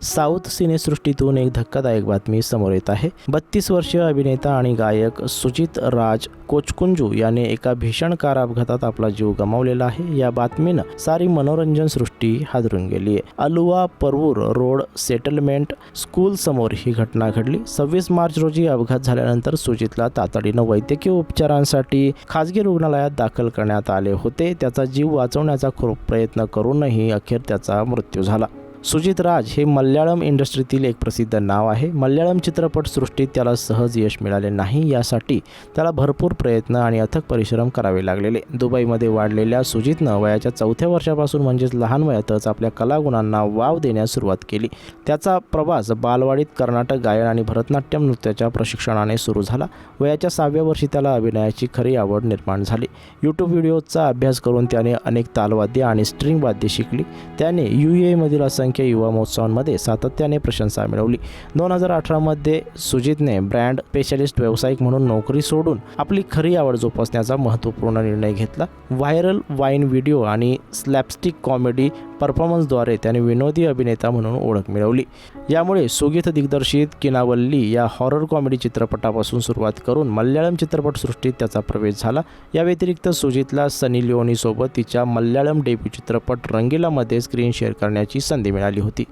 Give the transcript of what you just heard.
South सिनेसृष्टीतून एक धक्कादायक बातमी समोर येत आहे। 32 वर्षीय अभिनेता आणि गायक सुजित राज कोचकुंजू याने एका भीषण कार अपघातात आपला जीव गमावलेला आहे। या बातमीनं सारी मनोरंजन सृष्टी हादरून गेली आहे। Aluva Paravur road settlement school समोर ही घटना घडली। 26 मार्च रोजी अपघात झाल्यानंतर सुजितला तातडीनं वैद्यकीय उपचारांसाठी खासगी रुग्णालयात दाखल करण्यात आले होते। त्याचा जीव वाचवण्याचा खूप प्रयत्न करूनही अखेर त्याचा मृत्यू झाला। सुजित राज हे मल्याळम इंडस्ट्रीतील एक प्रसिद्ध नाव आहे। मल्याळम चित्रपटसृष्टीत त्याला सहज यश मिळाले नाही, यासाठी त्याला भरपूर प्रयत्न आणि अथक परिश्रम करावे लागलेले। दुबईमध्ये वाढलेल्या सुजितनं वयाच्या 4थ्या वर्षापासून म्हणजेच लहान वयातच आपल्या कलागुणांना वाव देण्यास सुरुवात केली। त्याचा प्रवास बालवाडीत कर्नाटक गायन आणि भरतनाट्यम नृत्याच्या प्रशिक्षणाने सुरू झाला। वयाच्या 6व्या वर्षी त्याला अभिनयाची खरी आवड निर्माण झाली। यूट्यूब व्हिडिओचा अभ्यास करून त्याने अनेक तालवाद्य आणि स्ट्रिंग वाद्ये शिकली। त्याने UAE मधील युवा महोत्सवांमध्ये सातत्याने प्रशंसा मिळवली। 2018 मध्ये सुजितने ब्रँड स्पेशलिस्ट व्यावसायिक म्हणून नोकरी सोडून आपली खरी आवड जोपासण्याचा महत्त्वपूर्ण निर्णय घेतला। व्हायरल वाईन व्हिडिओ आणि स्लॅपस्टिक कॉमेडी परफॉर्मन्सद्वारे त्याने विनोदी अभिनेता म्हणून ओळख मिळवली। यामुळे सुगीत दिग्दर्शित किनावल्ली या हॉरर कॉमेडी चित्रपटापासून सुरुवात करून मल्याळम चित्रपटसृष्टीत त्याचा प्रवेश झाला। या व्यतिरिक्त सुजितला सनी लिओनीसोबत तिच्या मल्याळम डेब्यू चित्रपट रंगीलामध्ये स्क्रीन शेअर करण्याची संधी मिळाली होती।